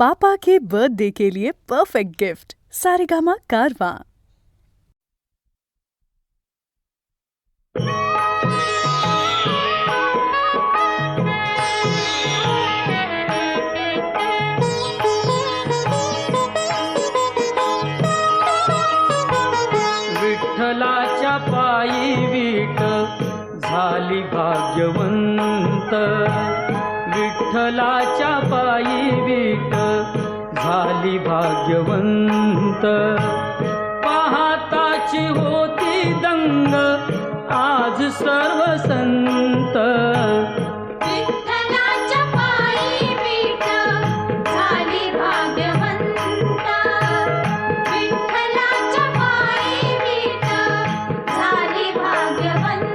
पापा के birthday के लिए perfect gift Saregama कारवां। विठ्ठलाच्या पायी वीट झाली भाग्यवंत, विठ्ठलाच्या पायी वीट झाली भाग्यवंत। पाहताची होती दंग आज सर्व संत, विठ्ठलाच्या पायी वीट झाली भाग्यवंत, विठ्ठलाच्या पायी वीट झाली भाग्यवंत।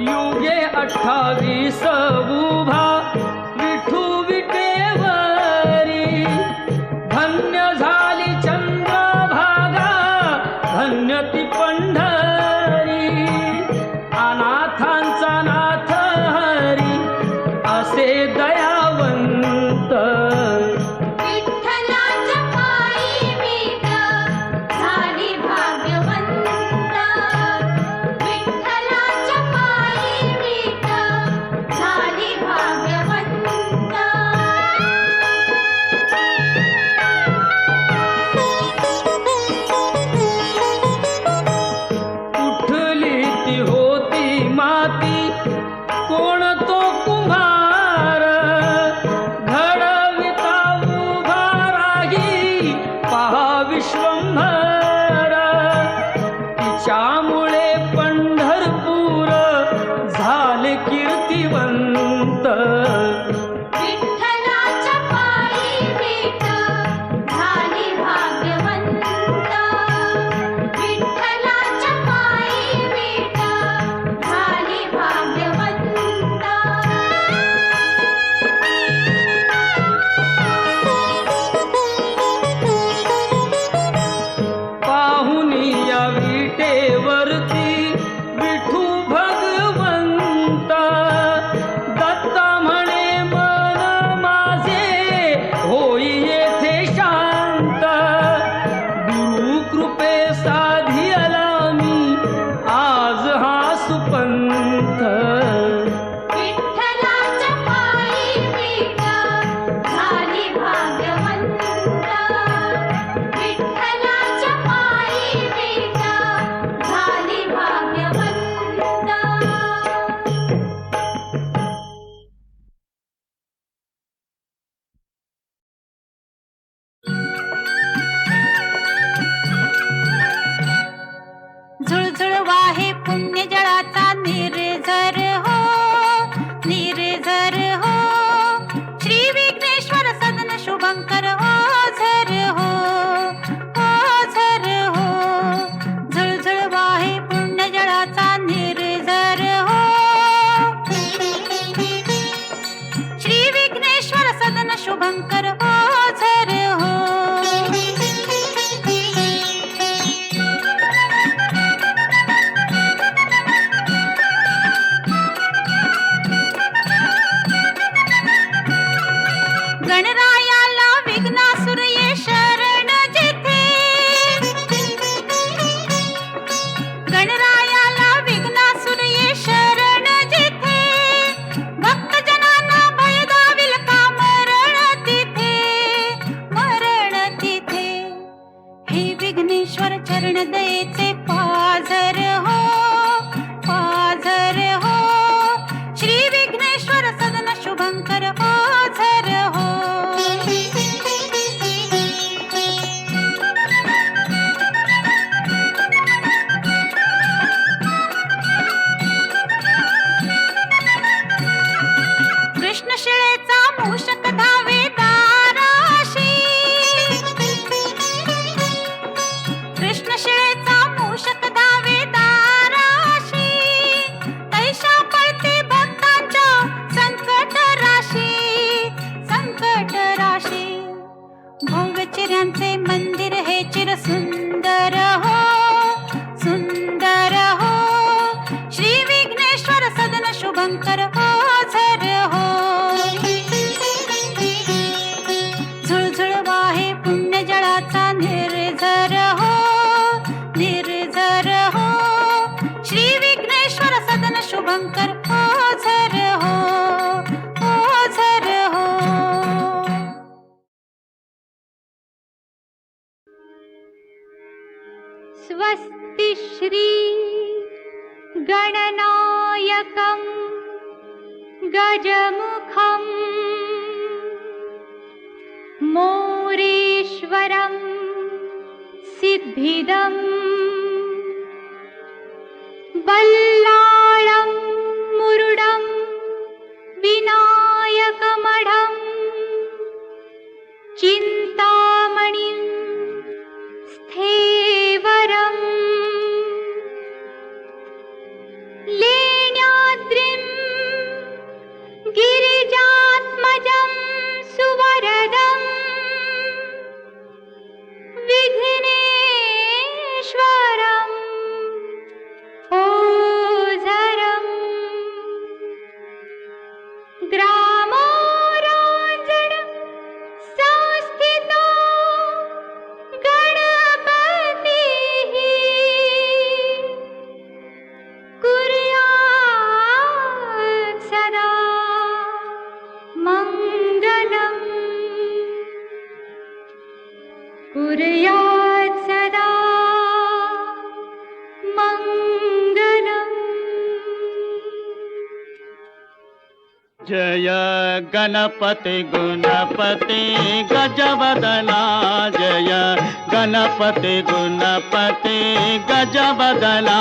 युगे 28 उभा विठू विटेवरी, धन्य झाली चंद्रभागा धन्य ती पंढरी। अनाथांचा नाथ हरी असे दयावंत, विठ्ठलाच्या पायी वीट झाली भाग्यवंत, विठ्ठलाच्या पायी वीट झाली भाग्यवंत। कुठली ती होती माती कोण तो कुंभार, घडविता उभा राही पहा विश्वंभर। तिच्यामुळे पंढरपूर झाले कीर्तिवंत, विठ्ठलाच्या पायी वीट झाली भाग्यवंत, विठ्ठलाच्या पायी वीट झाली भाग्यवंत। पाहुनी या विटेवरती विठू भगवंत, दत्ता म्हणे मन माझे होई येथे शांत। गुरु कृपे साधियला मी आज हा सुपंथ, विठ्ठलाच्या पायी वीट झाली भाग्यवंत, विठ्ठलाच्या पायी वीट झाली भाग्यवंत। झुळझुळ वाहे पुण्य जळाचा निर्झर हो, निर्झर हो। श्री विघ्नेश्वर सदन शुभंकर ओझर हो, ओझर हो। झुळझुळ वाहे पुण्य जळाचा निर्झर हो, श्री विघ्नेश्वर सदन शुभंकर ओझर हो। शुभंकर ओझर हो. झुळझुळ वाहे पुण्य जळाचा निर्झर हो, निर्झर हो. श्री विघ्नेश्वर सदन शुभंकर ओझर हो, ओझर हो. स्वस्ति श्री गणनायकं गजमुखं मोरेश्वरं सिद्धिदं बल्लाळं मुरुडं विनायकमढं चिन्तामणिं स्थेवरम् लेण्याद्रिं गिरिजात्मजं सुवरदं विघ्नेश्वरम् ओझरम् ग्रामोराञ्जन संस्थितो गणपतिः कुर्यात् सदा मङ्गलम्, कुर्यात् सदा मङ्गलम्. जय गणपति गुणपति गजवदना, जय गणपति गुणपति गजवदना.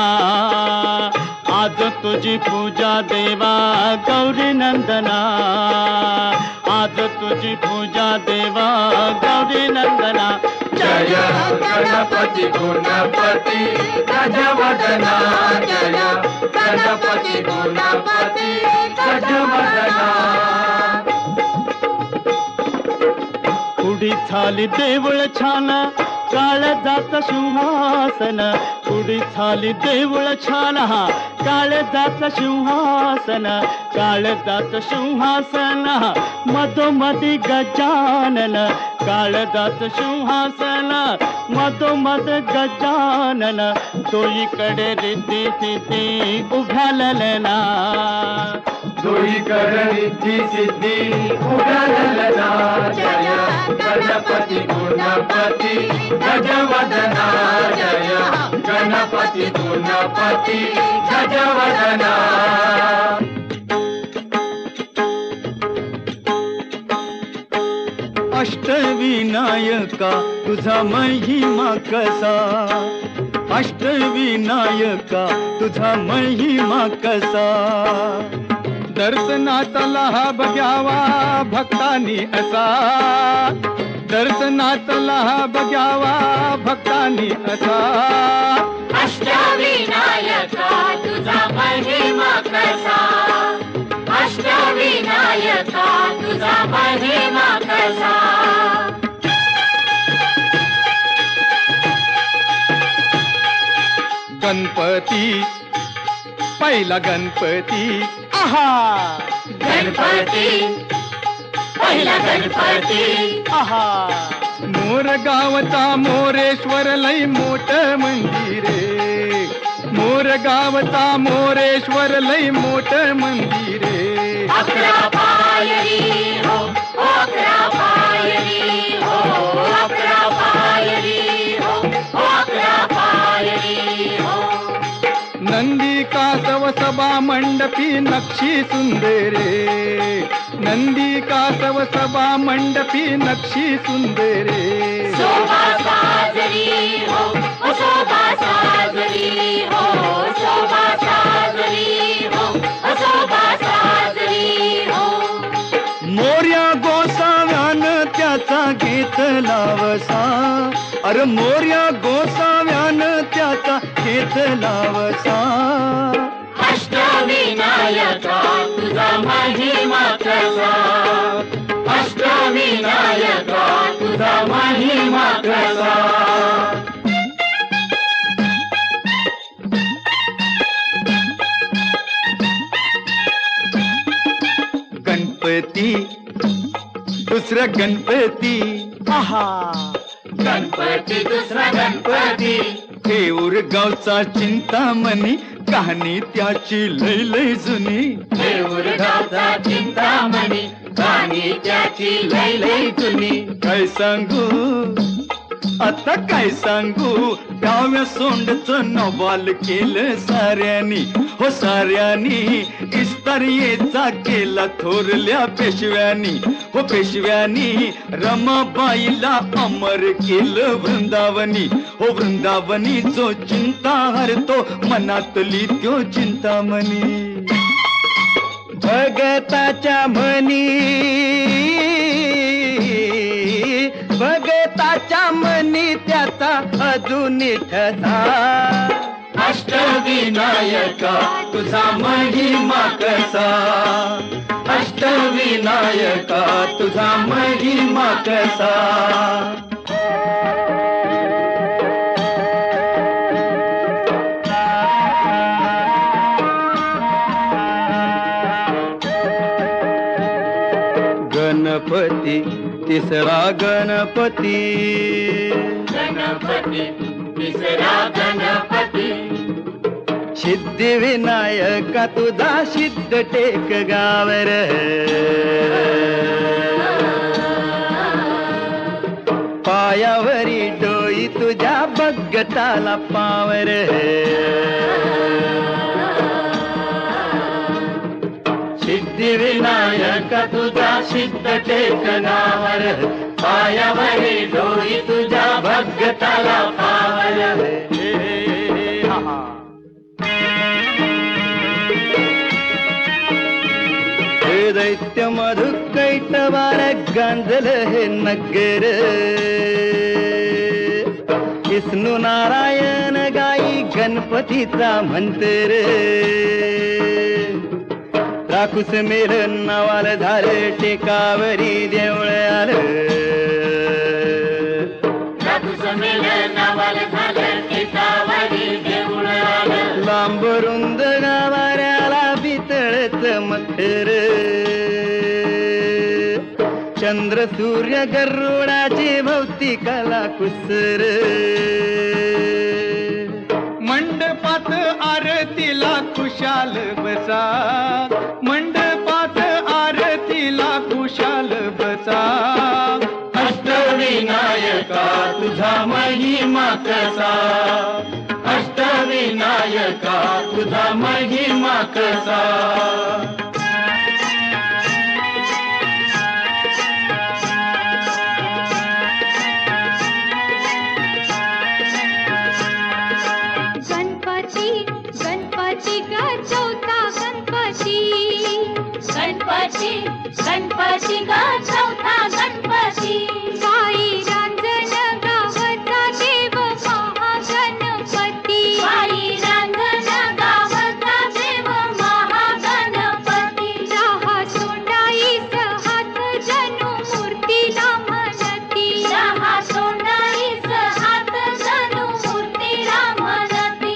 आज तुझी पूजा देवा गौरी नंदना, आज तुझी पूजा देवा गौरी नंदना. जय गणपति गुणपति गजवदना, जय गणपति गुणपति गजवदना. उडी झाली देऊळ छान काळजात सिंहासन, उडी झाली देऊळ छान काळजात सिंहासन, काळजात सिंहासन मधोमधी गजानन, काळजात सिंहासन मधोमध गजानन. दोईकडे रिद्धी सिद्धी उभ्यालना, दोईकडे रिद्धी सिद्धी उभ्यालना. जय गणपति गुणपति गजवदना, जय गणपति गुणपति गजवदना. अष्टविनायका तुझा महिमा कसा, अष्टविनायका तुझा महिमा कसा. दर्शनाचा लाभ घ्यावा भक्तांनी असा, दर्शनाचा लाभ घ्यावा भक्तांनी असा. अष्टविनायका तुझा महिमा कसा, अष्टविनायका तुझा महिमा कसा. गणपती पहिला गणपती आहा, गणपती पहिला गणपती आहा. मोर गावचा मोरेश्वर लई मोठ मंदिरे, मोर गावचा मोरेश्वर लई मोठ मंदिरे. अकरा पायरी हो, अकरा पायरी हो, अकरा पायरी हो, अकरा पायरी हो. नंदी कासव सभा मंडपी नक्षी सुंदरे, नंदी कासव सभा मंडपी नक्षी सुंदरे. शोभा साजरी हो, शोभा साजरी हो, शोभा साजरी हो, शोभा साजरी हो. मोर्या गोसाव्यान त्याचा घेतला वसा, अरे मोर्या गोसाव्यान त्याचा घेतला वसा. अष्टविनायका तुझा महिमा कसा, अष्टविनायका तुझा महिमा कसा. गणपती दुसरा गणपती आहा गणपती दुसरा गणपती हे उरगावचा चिंतामणी कहाणी त्याची लय लय जुनी देऊर गावचा चिंतामणी गाणी त्याची लय लय जुनी काय सांगू आता काय सांगू डाव्या सोंडचं नवाल केलं साऱ्यानी हो साऱ्यानी इस्तारियेचा केला थोरल्या पेशव्यानी हो पेशव्यानी रमाबाईला अमर केलं वृंदावनी हो वृंदावनी जो चिंता हरतो मनातली त्यो चिंतामणी भगताच्या मनी भगताच्या मनी त्याचा अजून ठसा अष्टविनायका तुझा महिमा कसा अष्टविनायका तुझा महिमा कसा गणपती तिसरा गणपती गणपती तिसरा गणपती सिद्धिविनायका तुझा सिद्ध टेक गावर पायावरी डोई तुझ्या बगटाला पावर सिद्धिविनायका तुझा सिद्ध टेकनावर पायावरी डोई तुझ्या भगताला पावर हे दैत्य मधु कैटवार गांजल हे नगर विष्णू नारायण गाई गणपतीचा मंत्र राखूस मेल नावाल झालं टेकावरी देवळ आलं नावाल झालं टेकावरी देऊळ आलं लांब रुंद गावाऱ्याला पितळच मखर चंद्र सूर्य गरुडाची भौतिकाला कुसर मंडपात आरतीला खुशाल बसा मंडपात आरतीला खुशाल बसा अष्टविनायका तुझा महिमा कसा अष्टविनायका तुझा महिमा कसा गणपती गणपती ग चौथा गणपती गणपती गणपती ग चौथा गणपती साई रांजण गावचा देव महागणपती साई रांजण गावचा देव महागणपती दहा सोंडाईस हात जणू मूर्तीला म्हणती दहा सोंडाईस हात जणू मूर्तीला म्हणती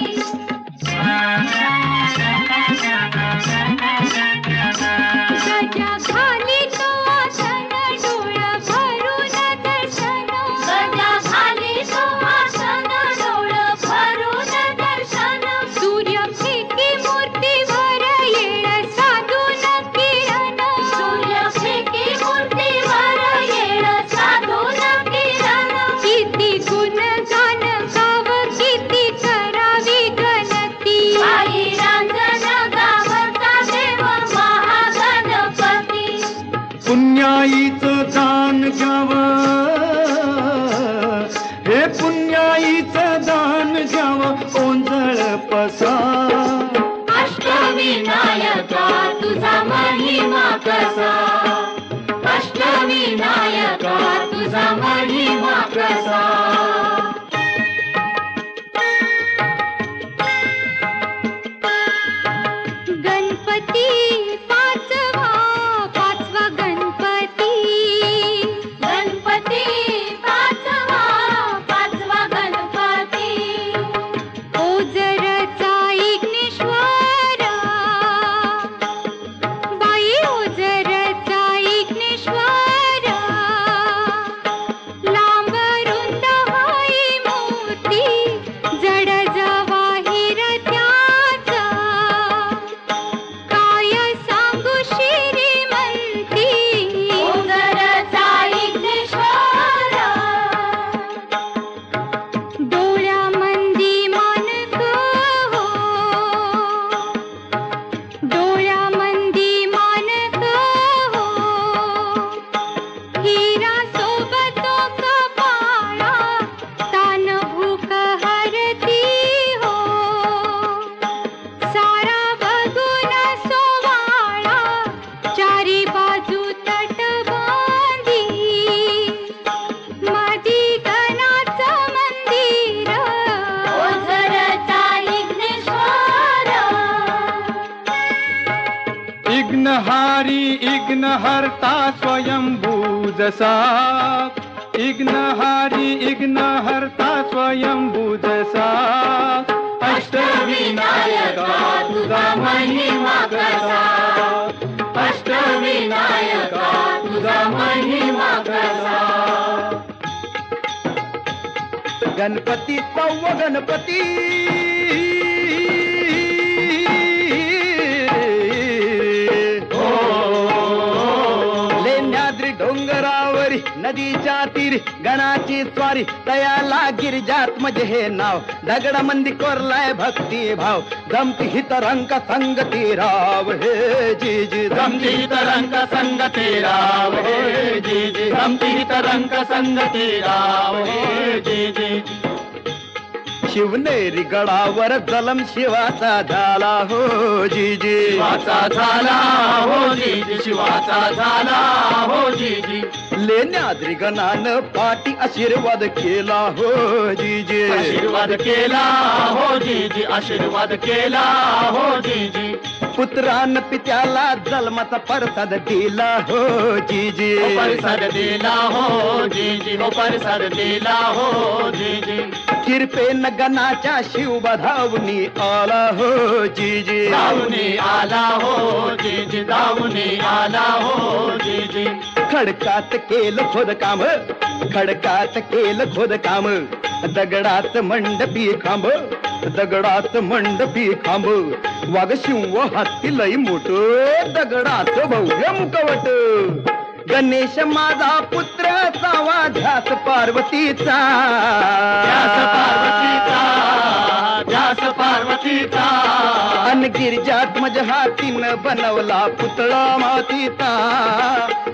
गजा खाली तो आसन डोळ भरून दर्शन गजा खाली तो आसन डोळ भरून दर्शन सूर्य फेकी मूर्तीवर येळ साधून किरण सूर्य फेकी मूर्तीवर येळ साधून किरण किती गुण गान गाव किती करावी गणती आई रांजण गावचा देव महागणपती पुण्याईचं दान घ्यावं हे पुण्याईचं दान घ्यावं ओंजळ पसा अष्टविनायका तुझा महिमा कसा अष्टविनायका तुझा महिमा कसा गणपती पाचवा पाचवा गणपती गणपती पाचवा पाचवा गणपती ओझरचा एक इग्नहारी इग्नहर्ता स्वयंभू जसा इग्नहारी इग्नहर्ता स्वयंभू जसा अष्टविनायका तुझा महिमा कसा अष्टविनायका तुझा महिमा कसा गणपती सव्व गणपती लेण्याद्री डोंगरावरी नदीच्या तीरी गणाची स्वारी तयाला गिरिजात म्हणजे हे नाव दगडा मंदी कोरलाय भक्ती भाव जमती हित रंग संगती राव हे जी जी गमती तरंग संगती राव हे जी जी गमती तरंग संगती राव हे जी जी शिवनेरी गडावर जलम शिवाचा झाला हो जी जी शिवाचा झाला हो जी जी शिवाचा झाला हो जी जी लेण्याद्री गणानं पाठी आशीर्वाद केला हो जी जी आशीर्वाद केला हो जी जी आशीर्वाद केला हो जी जी पुत्रान पित्याला जन्माचा प्रसाद दिला हो जी जी हो प्रसाद दिला हो जी जी हो प्रसाद दिला हो जी जी किरपेन गणाच्या शिव धावणी आला हो जी जी धावणी आला हो जी जी धावणी आला हो जी जी खडकात केलं खोदकाम खडकात केलं खोदकाम दगडात मंडपी खांब दगडात मंडपी खांब वाघ शिव हत्ती लई मोठ दगडात भव्य मुखवट गणेश माझा पुत्र सावा ध्यास पार्वतीचा ध्यास पार्वतीचा अन गिरिजात मज हातीनं बनवला पुतळा मातीचा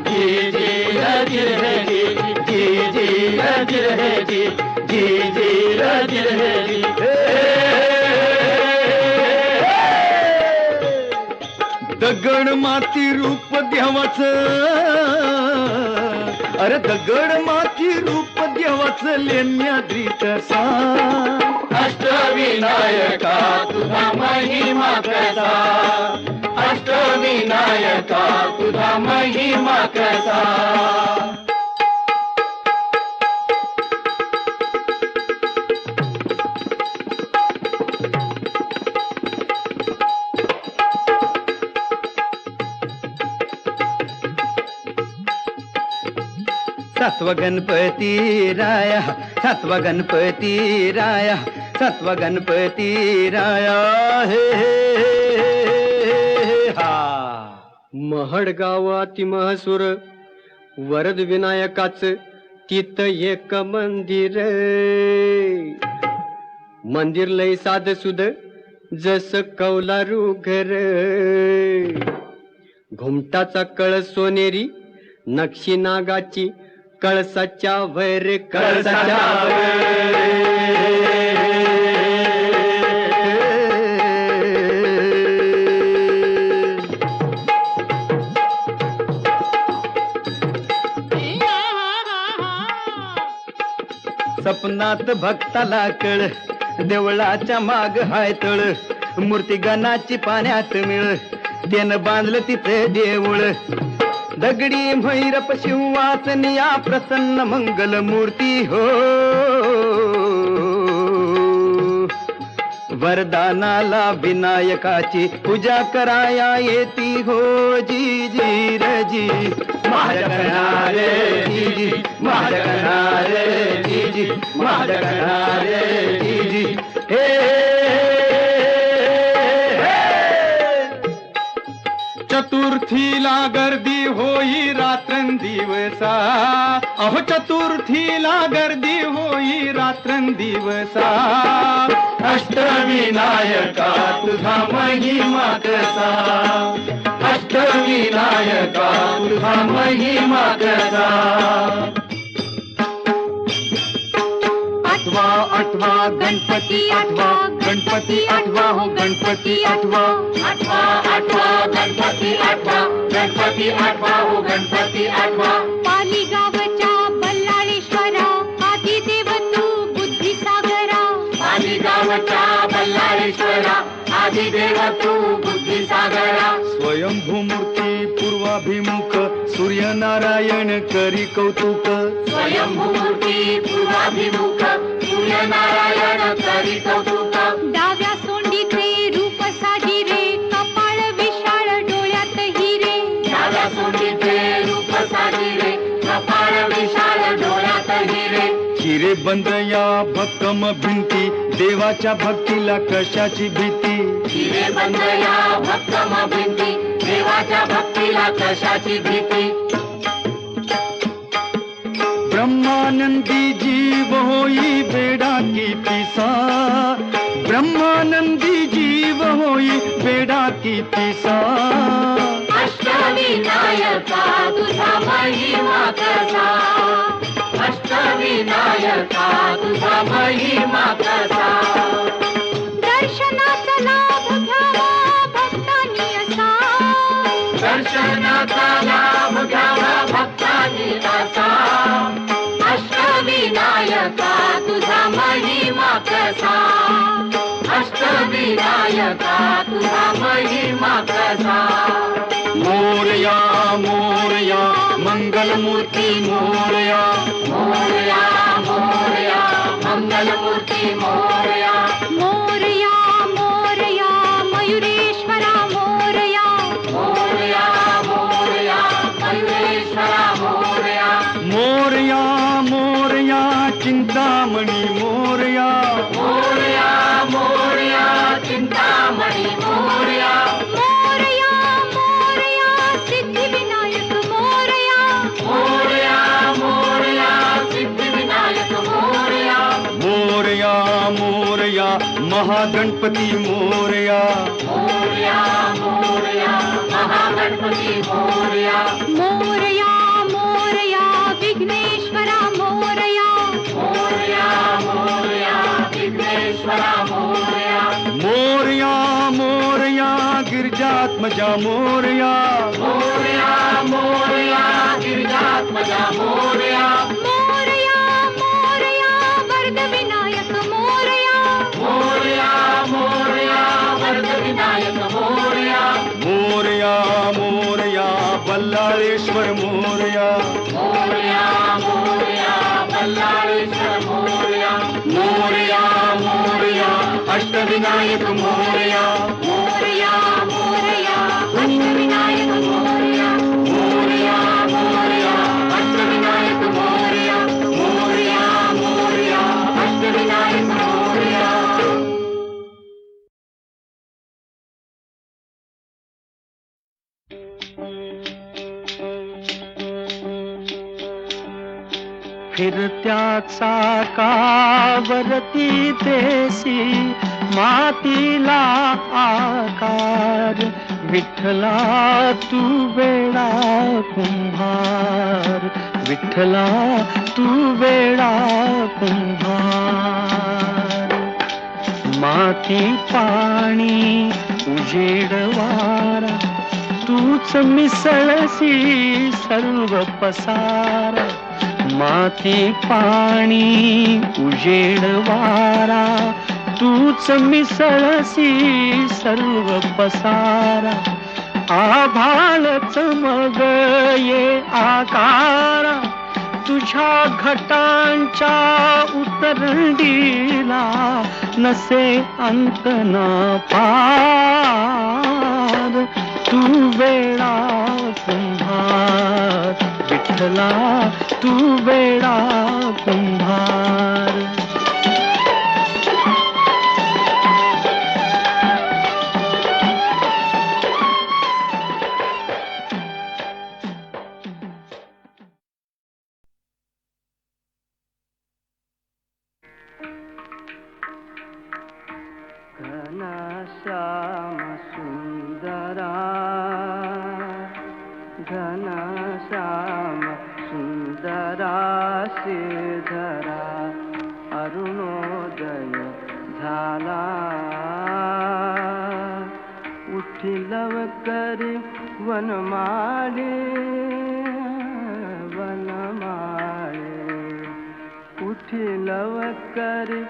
जी जी रजिर है जी जी जी रजिर है जी जी जी रजिर है जी दगड माती रूप देवाच अरे दगड माती रूप देवाच लेण्याद्री तसा अष्टविनायका तुझा महिमा कसा अष्टविनायका तुझा महिमा कसा सत्व गणपती राया सत्व गणपती राया सत्व गणपती राया हे हा महड गावाती महसूर वरद विनायकाच तिथ एक मंदिर मंदिर लय साध सुद जस कौलारू घर घुमटाचा कळस सोनेरी नक्षी नागाची कळसाच्या वर कळसाच्या सपनात भक्ताला कळ देवळाच्या माग हाय तळ मूर्ती गणाची पाण्यात मिळ त्यानं बांधलं तिथे देऊळ दगडी भैरप शिवासनिया प्रसन्न मंगल मूर्ती हो वरदानाला विनायकाची पूजा कराया येती हो जी जी रजी माझ्या करणारे जी जी माझ्या करणारे जी जी माझ्या करणारे जी जी हे चतुर्थीला गर्दी होई रात्रंदिवसा अहो चतुर्थीला गर्दी होई रात्रंदिवसा अष्टविनायका तुझा महिमा कसा अष्टविनायका तुझा महिमा कसा आठवा आठवा गणपती आठवा गणपती आठवा हो गणपती आठवा आठवा आठवा गणपती आठवा गणपती आठवा हो गणपती आठवा पाली गावच्या बल्लाळेश्वरा आदी देव तू बुद्धी सागरा गावच्या बल्लाळेश्वरा आदिदेव तू बुद्धी सागरा स्वयंभूमूर्ती पूर्वाभिमुख सूर्यनारायण करी कौतुक. स्वयंभूमूर्ती पूर्वाभिमुख सूर्यनारायण करी कौतुक. डाव्या सोंडीचे रूप साजिरे कपाळ विशाळ डोळ्यात हिरे. डाव्या सोंडीचे रूप साजिरे कपाळ विशाळ डोळ्यात हिरे. हिरे बंद या भक्कम भिंती देवाच्या भक्तीला कशाची भीती. हिरे बंद या भक्कम भिंती देवाच्या भक्तीला कशाची भीती. ब्रह्मानंदी जीव होई बेडा की पिसा. ब्रह्मानंदी जीव होई बेडा की पिसा. अष्टविनायका तुझा महिमा कसा. अष्टविनायका तुझा महिमा कसा. दर्शनाचा लाभ घ्यावा भक्तांनी असा. दर्शनाचा लाभ घ्यावा भक्तांनी असा. अष्टविनायका तुझा महिमा कसा. अष्टविनायका तुझा महिमा कसा. मोरया मोरया मंगलमूर्ती मोरया. मोरया मोरया मंगलमूर्ती मोरया. मोरया मोरया मयुरेश्वरा मोरया. मोरया मोरया मयुरेश्वरा मोरया. मोरया मोरया चिंतामणी मोरया. मोरया मोरया चिंतामणी मोरया. मोरया मोरया सिद्धिविनायक मोरया. मोरया मोरया सिद्धिविनायक मोरया. मोरया मोरया महागणपती मोरया. मोरया मोरया महागणपती मोरया. मोरया मोरया विघ्नेश्वरा मोरया. मोरया मोरया विघ्नेश्वरा मोरया. मोरया मोरया गिरिजात्मजा मोरया. मोरया मोरया गिरिजात्मजा मोरया. मोरया मोरया वरदविनायक मोरया. मोरया मोरया वरदविनायक मोरया. मोरया मोरया बल्लाळेश्वर मोरया. मोरया मोरया बल्लाळेश्वर मोरया. मोरया मोरया अष्टविनायक मोरया. मोरया मोरया अष्टविनायक मोरया. मोरया मोरया अष्टविनायक मोरया. मोरया मोरया अष्टविनायक मोरया. फिरत्याचा कावरती देसी मातीला आकार. विठ्ठला तू वेडा कुंभार. विठ्ठला तू वेडा कुंभार. माती पाणी उजेड वारा तूच मिसळसी सर्व पसारा. माती पाणी उजेड वारा तूच मिसळसी सर्व पसारा. आभाळच मग ये आकारा तुझ्या घटांच्या उतरंडीला नसे अंत न पार. तू वेडा कुंभार. विठ्ठला तू वेडा कुंभार. घनश्याम सुंदरा. घनश्याम सुंदरा श्रीधरा. अरुणोदय झाला उठी लवकरी वनमाळे. वनमाळे उठी लवकरी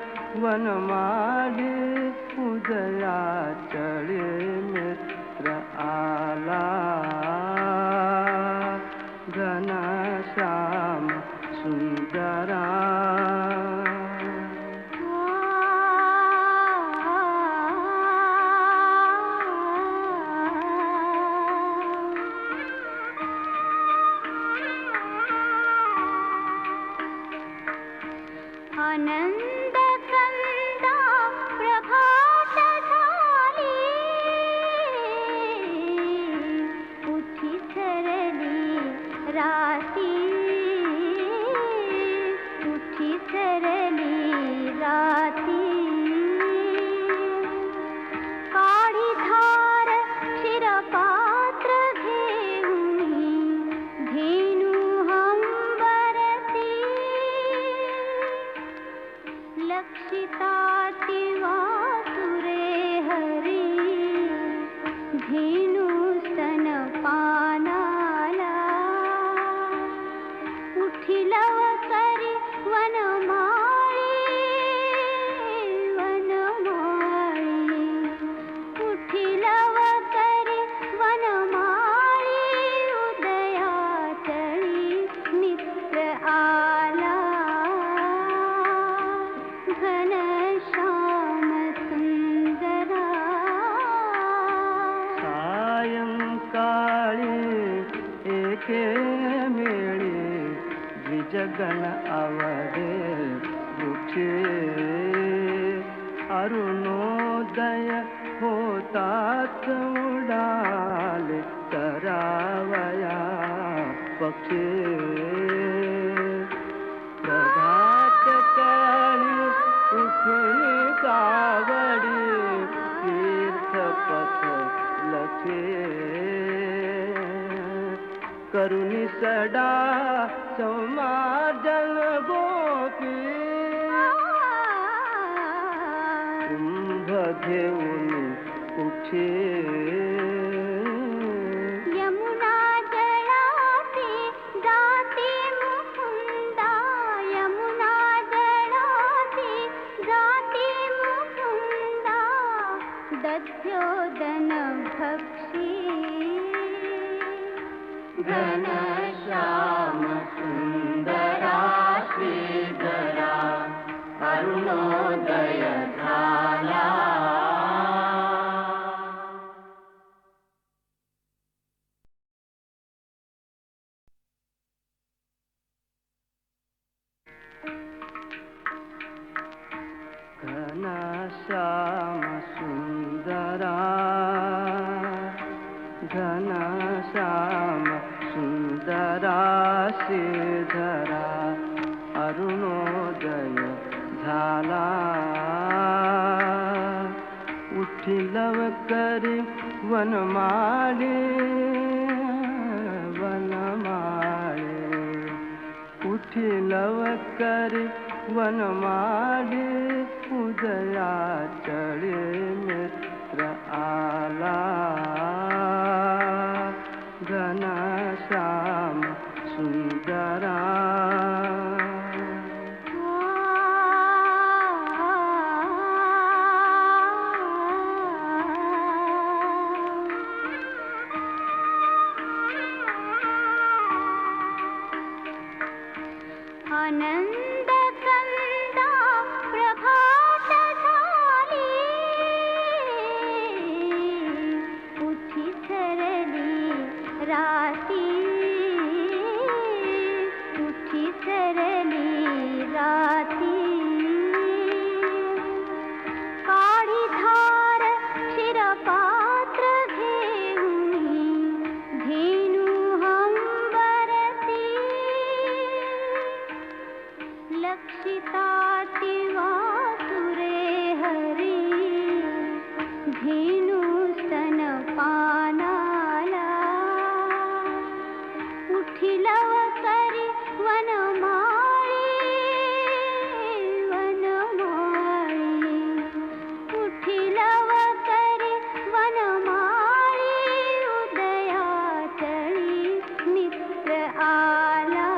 वनमाळे. उदया चढे मित्र आला. धेनु स्तनपानाला उठिलव करी वनमाळी वनमाळी उठिलव करी वनमाळी उदयाचळी मित्र आला घनश्याम सुंदरा सायंकाळी एके मेळी द्विजगण आवडे वृक्षे अरुणोदय होताच उडाले तरावया पक्षी प्रभात काळी उठून कावडी तीर्थपथ लखे करुणी सडा समाजन गोपी कुंभ घेऊन उठे यमुना जळाती जाती मुकुंदा यमुना जळाती जाती मुकुंदा दध्योदन भक्षी घनश्याम सुंदरा श्रीधरा अरुणोदय झाला घनश्याम सुंदरा घनश्याम सुंदरा श्रीधरा अरुणोदय झाला उठिलव करी वनमाळे वनमाळे उठिलव करी वनमाळे उदयाचळे मित्र आला घनश्याम सुंदरा आनंद कंदा प्रभात झाली उठी सरली राती उठी सरली राती काळी धार क्षीरपात्र घेऊनी धेनु हंबरती लक्षिताति वासुरे हरी धेनु स्तनपानाला उठिलव करी वनमाळी वनमाळी उठिलव करी वनमाळी उदयाचळी मित्र आला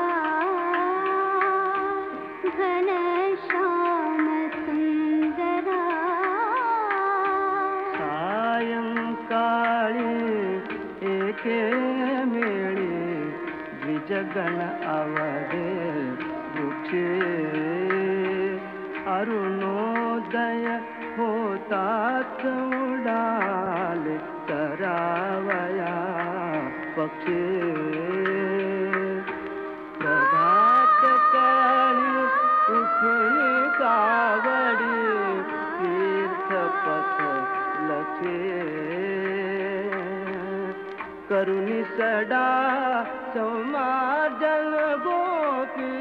घनश्याम सुंदरा सायंकाळी एके मेळी द्विजगण आवडे वृक्षे अरुणोदय होताच उडाले तरावया पक्षी प्रभात काळी उठून कावडी तीर्थपथ लखे करुणी सडा समाजन गोपी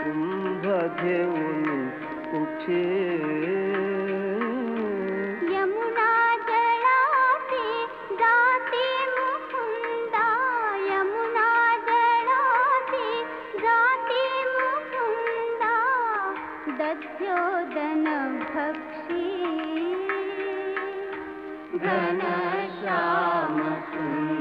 कुंभ घेऊन उठे यमुना जळाती जाती मुकुंदा यमुना जळाती जाती मुकुंदा दध्योदन भक्षी घनश्याम सुंदर